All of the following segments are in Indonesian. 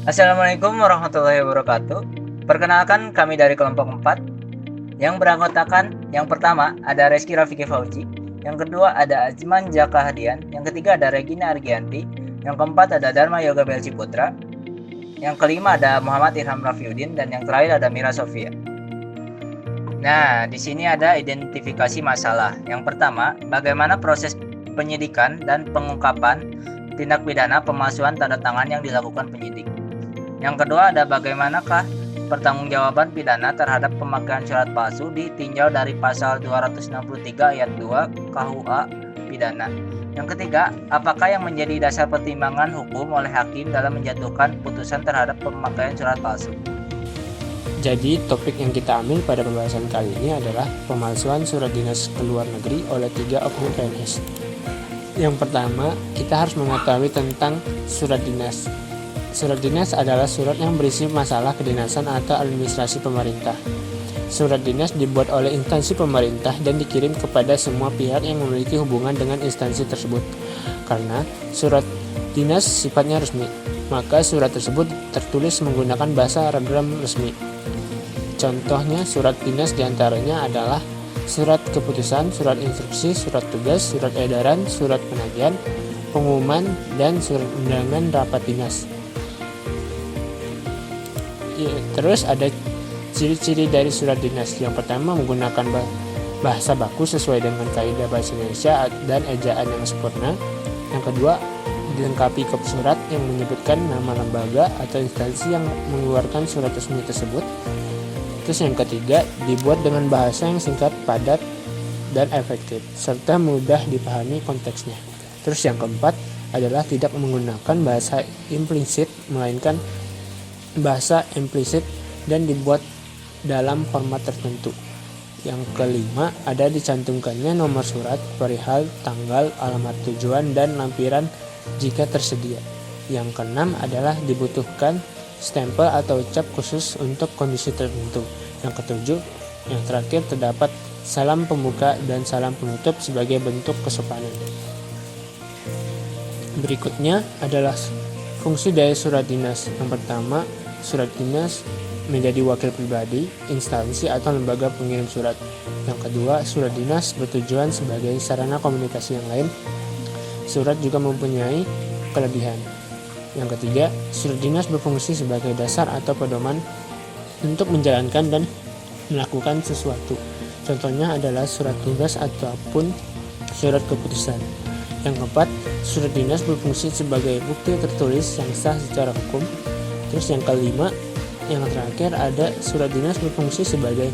Assalamualaikum warahmatullahi wabarakatuh. Perkenalkan kami dari kelompok 4 yang beranggotakan yang pertama ada Reski Rafiki Fauzi, yang kedua ada Azman Jaka Hadian, yang ketiga ada Regina Argianti, yang keempat ada Dharma Yoga Belci Putra, yang kelima ada Muhammad Irham Rafiuddin, dan yang terakhir ada Mira Sofia. Nah, di sini ada identifikasi masalah. Yang pertama, bagaimana proses penyidikan dan pengungkapan tindak pidana pemalsuan tanda tangan yang dilakukan penyidik. Yang kedua ada bagaimanakah pertanggungjawaban pidana terhadap pemakaian surat palsu ditinjau dari pasal 263 ayat 2 KUA pidana. Yang ketiga, apakah yang menjadi dasar pertimbangan hukum oleh hakim dalam menjatuhkan putusan terhadap pemakaian surat palsu. Jadi, topik yang kita ambil pada pembahasan kali ini adalah pemalsuan surat dinas ke luar negeri oleh 3 oknum PNS. Yang pertama, kita harus mengetahui tentang surat dinas. Surat dinas adalah surat yang berisi masalah kedinasan atau administrasi pemerintah. Surat dinas dibuat oleh instansi pemerintah dan dikirim kepada semua pihak yang memiliki hubungan dengan instansi tersebut. Karena surat dinas sifatnya resmi, maka surat tersebut tertulis menggunakan bahasa ragam resmi. Contohnya surat dinas diantaranya adalah surat keputusan, surat instruksi, surat tugas, surat edaran, surat penagihan, pengumuman, dan surat undangan rapat dinas. Terus ada ciri-ciri dari surat dinas. Yang pertama, menggunakan bahasa baku sesuai dengan kaidah bahasa Indonesia dan ejaan yang sempurna. Yang kedua, dilengkapi kopi surat yang menyebutkan nama lembaga atau instansi yang mengeluarkan surat resmi tersebut. Terus yang ketiga, dibuat dengan bahasa yang singkat, padat, dan efektif, serta mudah dipahami konteksnya. Terus yang keempat adalah tidak menggunakan bahasa implisit, melainkan bahasa implisit dan dibuat dalam format tertentu. Yang kelima, ada dicantumkannya nomor surat, perihal, tanggal, alamat tujuan, dan lampiran jika tersedia. Yang keenam adalah dibutuhkan stempel atau cap khusus untuk kondisi tertentu. Yang ketujuh, yang terakhir terdapat salam pembuka dan salam penutup sebagai bentuk kesopanan. Berikutnya adalah fungsi dari surat dinas. Yang pertama, surat dinas menjadi wakil pribadi, instansi atau lembaga pengirim surat. Yang kedua, surat dinas bertujuan sebagai sarana komunikasi yang lain. Surat juga mempunyai kelebihan. Yang ketiga, surat dinas berfungsi sebagai dasar atau pedoman untuk menjalankan dan melakukan sesuatu. Contohnya adalah surat tugas ataupun surat keputusan. Yang keempat, surat dinas berfungsi sebagai bukti tertulis yang sah secara hukum. Terus yang kelima, yang terakhir ada surat dinas berfungsi sebagai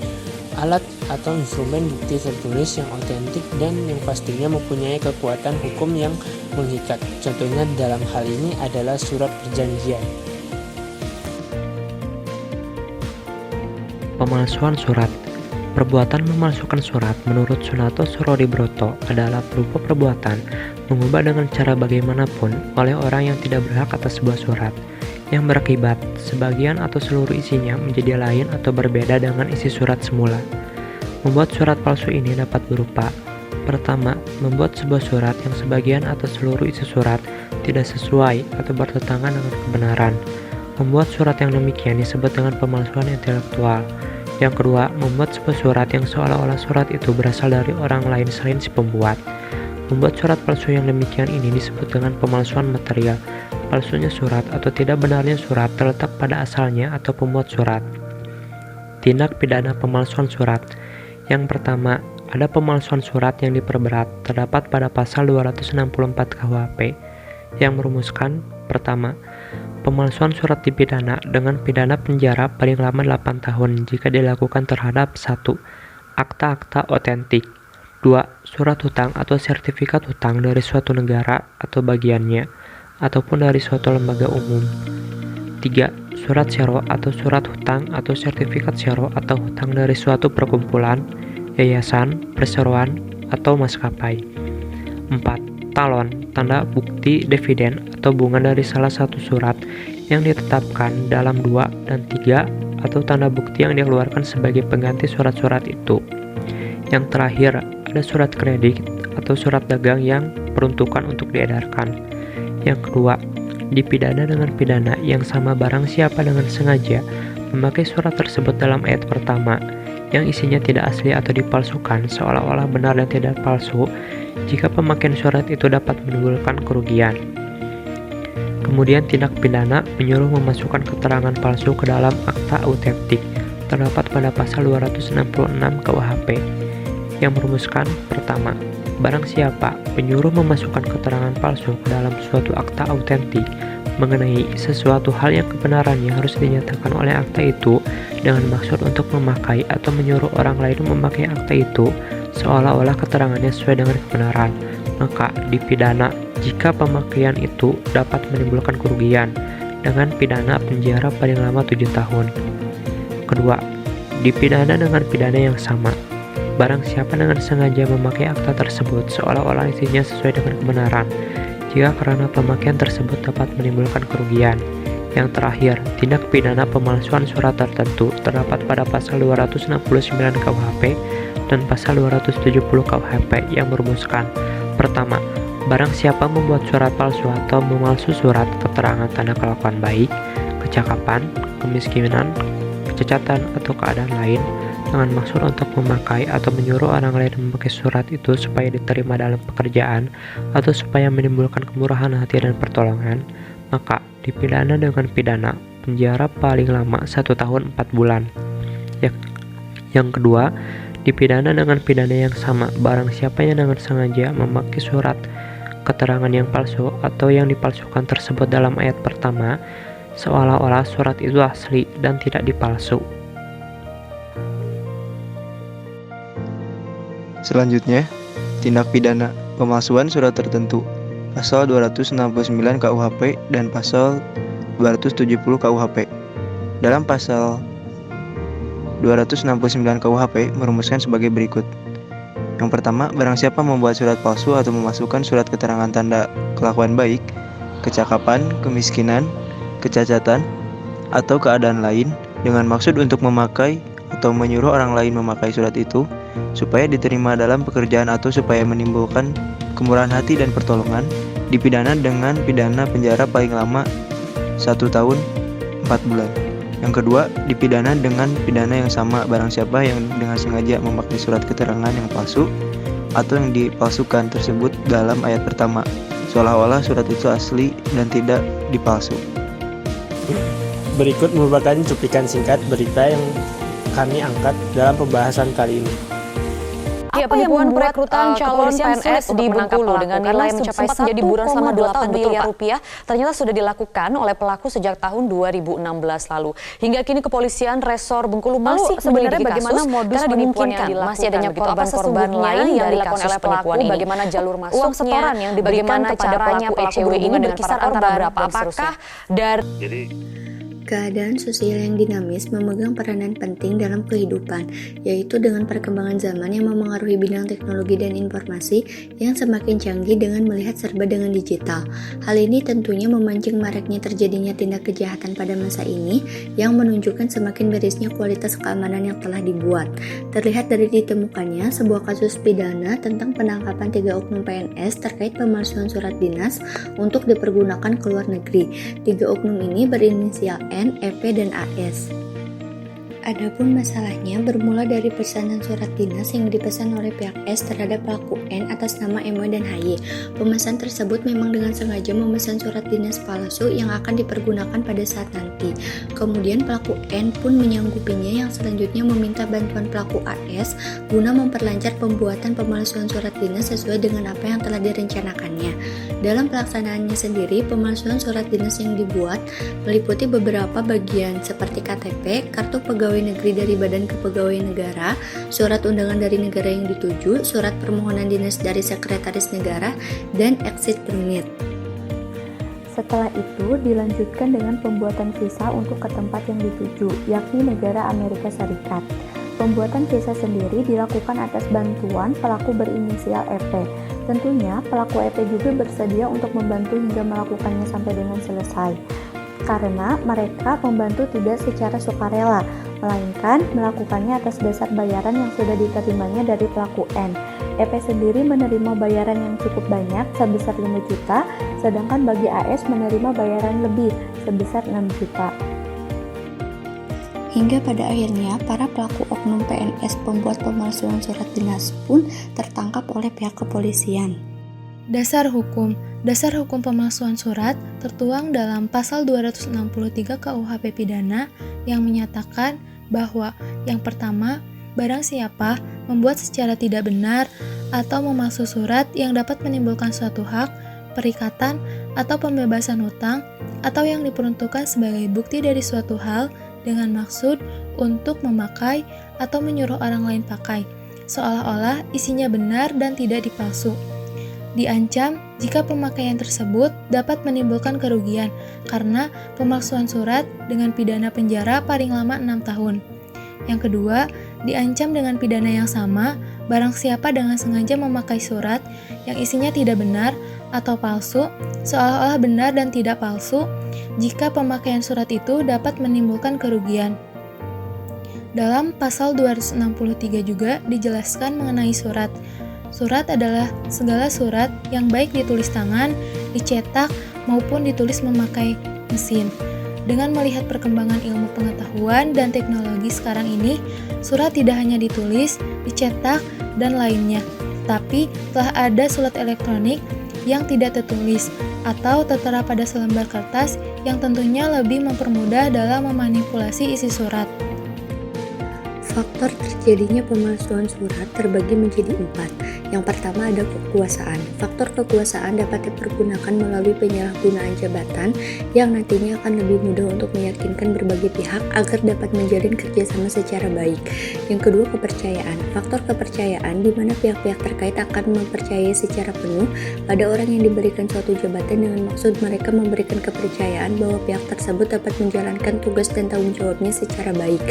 alat atau instrumen bukti tertulis yang otentik dan yang pastinya mempunyai kekuatan hukum yang mengikat. Contohnya dalam hal ini adalah surat perjanjian. Pemalsuan surat. Perbuatan memalsukan surat menurut Sunato Surodibroto adalah berupa perbuatan mengubah dengan cara bagaimanapun oleh orang yang tidak berhak atas sebuah surat, yang berakibat sebagian atau seluruh isinya menjadi lain atau berbeda dengan isi surat semula. Membuat surat palsu ini dapat berupa: pertama, membuat sebuah surat yang sebagian atau seluruh isi surat tidak sesuai atau bertentangan dengan kebenaran. Membuat surat yang demikian disebut dengan pemalsuan intelektual. Yang kedua, membuat sebuah surat yang seolah-olah surat itu berasal dari orang lain selain si pembuat. Membuat surat palsu yang demikian ini disebut dengan pemalsuan material. Palsunya surat atau tidak benarnya surat terletak pada asalnya atau pembuat surat. Tindak pidana pemalsuan surat. Yang pertama, ada pemalsuan surat yang diperberat, terdapat pada pasal 264 KUHP yang merumuskan: pertama, pemalsuan surat dipidana dengan pidana penjara paling lama 8 tahun jika dilakukan terhadap 1. Akta-akta otentik, 2. Surat hutang atau sertifikat hutang dari suatu negara atau bagiannya, ataupun dari suatu lembaga umum. 3. Surat sero atau surat hutang atau sertifikat sero atau hutang dari suatu perkumpulan, yayasan, perseroan, atau maskapai. 4. Talon, tanda bukti dividen atau bunga dari salah satu surat yang ditetapkan dalam 2 dan 3 atau tanda bukti yang dikeluarkan sebagai pengganti surat-surat itu. Yang terakhir, ada surat kredit atau surat dagang yang peruntukan untuk diedarkan. Yang kedua, dipidana dengan pidana yang sama barang siapa dengan sengaja memakai surat tersebut dalam ayat pertama yang isinya tidak asli atau dipalsukan seolah-olah benar dan tidak palsu jika pemakaian surat itu dapat menimbulkan kerugian. Kemudian tindak pidana menyuruh memasukkan keterangan palsu ke dalam akta autentik terdapat pada pasal 266 KUHP yang merumuskan pertama, barang siapa menyuruh memasukkan keterangan palsu ke dalam suatu akta autentik mengenai sesuatu hal yang kebenarannya harus dinyatakan oleh akta itu dengan maksud untuk memakai atau menyuruh orang lain memakai akta itu seolah-olah keterangannya sesuai dengan kebenaran, maka dipidana jika pemakaian itu dapat menimbulkan kerugian dengan pidana penjara paling lama 7 tahun. Kedua, dipidana dengan pidana yang sama. Barang siapa dengan sengaja memakai akta tersebut seolah-olah isinya sesuai dengan kebenaran, jika karena pemakaian tersebut dapat menimbulkan kerugian. Yang terakhir, tindak pidana pemalsuan surat tertentu terdapat pada pasal 269 KUHP dan pasal 270 KUHP yang merumuskan pertama, barang siapa membuat surat palsu atau memalsu surat keterangan tanda kelakuan baik, kecakapan, kemiskinan, kecacatan, atau keadaan lain dengan maksud untuk memakai atau menyuruh orang lain memakai surat itu supaya diterima dalam pekerjaan atau supaya menimbulkan kemurahan hati dan pertolongan, maka dipidana dengan pidana penjara paling lama 1 tahun 4 bulan. Yang kedua, dipidana dengan pidana yang sama barang siapa yang dengan sengaja memakai surat keterangan yang palsu atau yang dipalsukan tersebut dalam ayat pertama seolah-olah surat itu asli dan tidak dipalsu. Selanjutnya, tindak pidana pemalsuan surat tertentu, pasal 269 KUHP dan pasal 270 KUHP. Dalam pasal 269 KUHP merumuskan sebagai berikut. Yang pertama, barang siapa membuat surat palsu atau memasukkan surat keterangan tanda kelakuan baik, kecakapan, kemiskinan, kecacatan, atau keadaan lain dengan maksud untuk memakai atau menyuruh orang lain memakai surat itu supaya diterima dalam pekerjaan atau supaya menimbulkan kemurahan hati dan pertolongan, dipidana dengan pidana penjara paling lama 1 tahun 4 bulan. Yang kedua, dipidana dengan pidana yang sama barang siapa yang dengan sengaja memakai surat keterangan yang palsu atau yang dipalsukan tersebut dalam ayat pertama, seolah-olah surat itu asli dan tidak dipalsu. Berikut merupakan cuplikan singkat berita yang kami angkat dalam pembahasan kali ini. Apa yang membuat perekrutan calon PNS di Bengkulu dengan nilai mencapai 1,8 miliar rupiah ternyata sudah dilakukan oleh pelaku sejak tahun 2016 lalu. Hingga kini kepolisian Resor Bengkulu masih menyelidiki kasus karena dimungkinkan masih adanya korban-korban lain yang dilakukan oleh pelaku. Bagaimana jalur masuknya, uang setoran yang diberikan kepada pelaku ECW ini berkisar antara berapa? Apakah dari keadaan sosial yang dinamis memegang peranan penting dalam kehidupan, yaitu dengan perkembangan zaman yang memengaruhi bidang teknologi dan informasi yang semakin canggih dengan melihat serba dengan digital. Hal ini tentunya memancing maraknya terjadinya tindak kejahatan pada masa ini yang menunjukkan semakin berisnya kualitas keamanan yang telah dibuat. Terlihat dari ditemukannya sebuah kasus pidana tentang penangkapan 3 oknum PNS terkait pemalsuan surat dinas untuk dipergunakan ke luar negeri. 3 oknum ini berinisial N, EP, dan AS. Adapun masalahnya bermula dari pesanan surat dinas yang dipesan oleh pihak S terhadap pelaku N atas nama MW dan HY. Pemesan tersebut memang dengan sengaja memesan surat dinas palsu yang akan dipergunakan pada saat nanti. Kemudian pelaku N pun menyanggupinya yang selanjutnya meminta bantuan pelaku AS guna memperlancar pembuatan pemalsuan surat dinas sesuai dengan apa yang telah direncanakannya. Dalam pelaksanaannya sendiri, pemalsuan surat dinas yang dibuat meliputi beberapa bagian seperti KTP, kartu pegawai negeri dari Badan Kepegawaian Negara, surat undangan dari negara yang dituju, surat permohonan dinas dari Sekretaris Negara, dan exit permit. Setelah itu dilanjutkan dengan pembuatan visa untuk ke tempat yang dituju, yakni negara Amerika Serikat. Pembuatan visa sendiri dilakukan atas bantuan pelaku berinisial EP. Tentunya pelaku EP juga bersedia untuk membantu hingga melakukannya sampai dengan selesai. Karena mereka membantu tidak secara sukarela, melainkan melakukannya atas dasar bayaran yang sudah diterimanya dari pelaku N. EP sendiri menerima bayaran yang cukup banyak sebesar 5 juta sedangkan bagi AS menerima bayaran lebih sebesar 6 juta. Hingga pada akhirnya, para pelaku oknum PNS pembuat pemalsuan surat dinas pun tertangkap oleh pihak kepolisian. Dasar hukum pemalsuan surat tertuang dalam pasal 263 KUHP Pidana yang menyatakan bahwa yang pertama, barang siapa membuat secara tidak benar atau memalsu surat yang dapat menimbulkan suatu hak, perikatan, atau pembebasan hutang, atau yang diperuntukkan sebagai bukti dari suatu hal dengan maksud untuk memakai atau menyuruh orang lain pakai, seolah-olah isinya benar dan tidak dipalsu. Diancam jika pemakaian tersebut dapat menimbulkan kerugian karena pemalsuan surat dengan pidana penjara paling lama 6 tahun. Yang kedua, diancam dengan pidana yang sama barang siapa dengan sengaja memakai surat yang isinya tidak benar atau palsu, seolah-olah benar dan tidak palsu, jika pemakaian surat itu dapat menimbulkan kerugian. Dalam pasal 263 juga dijelaskan mengenai surat. Surat adalah segala surat yang baik ditulis tangan, dicetak, maupun ditulis memakai mesin. Dengan melihat perkembangan ilmu pengetahuan dan teknologi sekarang ini, surat tidak hanya ditulis, dicetak, dan lainnya, tapi telah ada surat elektronik yang tidak tertulis atau tertera pada selembar kertas yang tentunya lebih mempermudah dalam memanipulasi isi surat. Faktor terjadinya pemalsuan surat terbagi menjadi 4. Yang pertama ada kekuasaan. Faktor kekuasaan dapat dipergunakan melalui penyalahgunaan jabatan yang nantinya akan lebih mudah untuk meyakinkan berbagai pihak agar dapat menjalin kerjasama secara baik. Yang kedua kepercayaan. Faktor kepercayaan di mana pihak-pihak terkait akan mempercayai secara penuh pada orang yang diberikan suatu jabatan dengan maksud mereka memberikan kepercayaan bahwa pihak tersebut dapat menjalankan tugas dan tanggung jawabnya secara baik.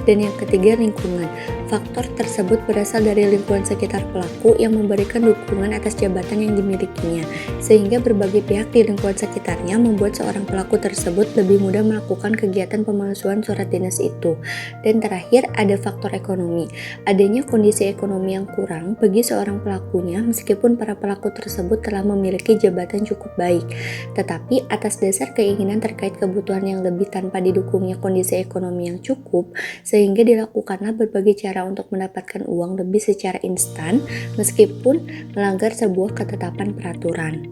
Dan yang ketiga lingkungan. Faktor tersebut berasal dari lingkungan sekitar pelaku yang memberikan dukungan atas jabatan yang dimilikinya, sehingga berbagai pihak di lingkungan sekitarnya membuat seorang pelaku tersebut lebih mudah melakukan kegiatan pemalsuan surat dinas itu. Dan terakhir ada faktor ekonomi. Adanya kondisi ekonomi yang kurang bagi seorang pelakunya meskipun para pelaku tersebut telah memiliki jabatan cukup baik, tetapi atas dasar keinginan terkait kebutuhan yang lebih tanpa didukungnya kondisi ekonomi yang cukup, sehingga dilakukanlah berbagai cara untuk mendapatkan uang lebih secara instan meskipun melanggar sebuah ketetapan peraturan.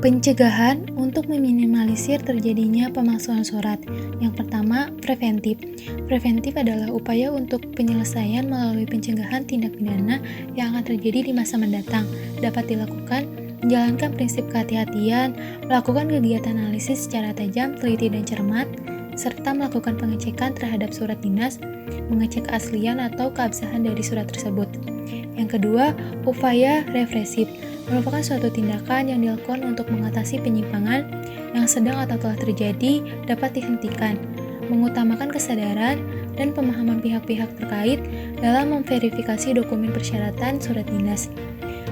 Pencegahan untuk meminimalisir terjadinya pemalsuan surat. Yang pertama, preventif. Preventif adalah upaya untuk penyelesaian melalui pencegahan tindak pidana yang akan terjadi di masa mendatang. Dapat dilakukan menjalankan prinsip kehati-hatian, melakukan kegiatan analisis secara tajam, teliti dan cermat, serta melakukan pengecekan terhadap surat dinas, mengecek keaslian atau keabsahan dari surat tersebut. Yang kedua, upaya represif merupakan suatu tindakan yang dilakukan untuk mengatasi penyimpangan yang sedang atau telah terjadi dapat dihentikan, mengutamakan kesadaran dan pemahaman pihak-pihak terkait dalam memverifikasi dokumen persyaratan surat dinas.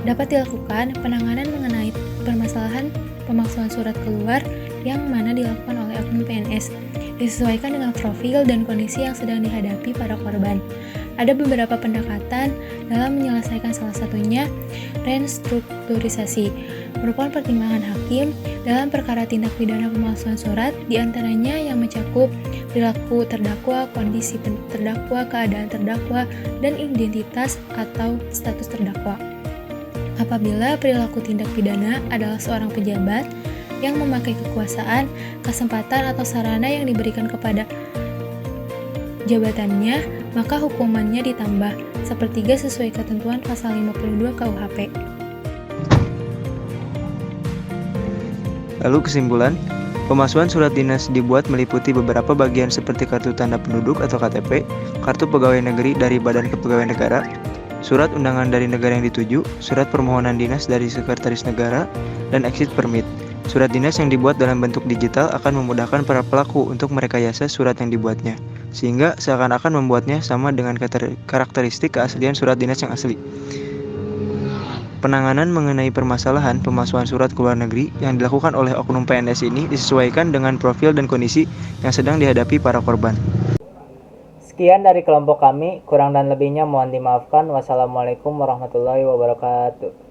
Dapat dilakukan penanganan mengenai permasalahan pemalsuan surat keluar yang mana dilakukan oleh oknum PNS, disesuaikan dengan profil dan kondisi yang sedang dihadapi para korban. Ada beberapa pendekatan dalam menyelesaikan, salah satunya restrukturisasi, merupakan pertimbangan hakim dalam perkara tindak pidana pemalsuan surat, diantaranya yang mencakup perilaku terdakwa, kondisi terdakwa, keadaan terdakwa, dan identitas atau status terdakwa. Apabila perilaku tindak pidana adalah seorang pejabat yang memakai kekuasaan, kesempatan, atau sarana yang diberikan kepada jabatannya, maka hukumannya ditambah sepertiga sesuai ketentuan pasal 52 KUHP. Lalu kesimpulan, pemalsuan surat dinas dibuat meliputi beberapa bagian seperti kartu tanda penduduk atau KTP, kartu pegawai negeri dari Badan Kepegawaian Negara, surat undangan dari negara yang dituju, surat permohonan dinas dari Sekretaris Negara, dan exit permit. Surat dinas yang dibuat dalam bentuk digital akan memudahkan para pelaku untuk merekayasa surat yang dibuatnya, sehingga seakan-akan membuatnya sama dengan karakteristik keaslian surat dinas yang asli. Penanganan mengenai permasalahan pemalsuan surat ke luar negeri yang dilakukan oleh oknum PNS ini disesuaikan dengan profil dan kondisi yang sedang dihadapi para korban. Sekian dari kelompok kami, kurang dan lebihnya mohon dimaafkan. Wassalamualaikum warahmatullahi wabarakatuh.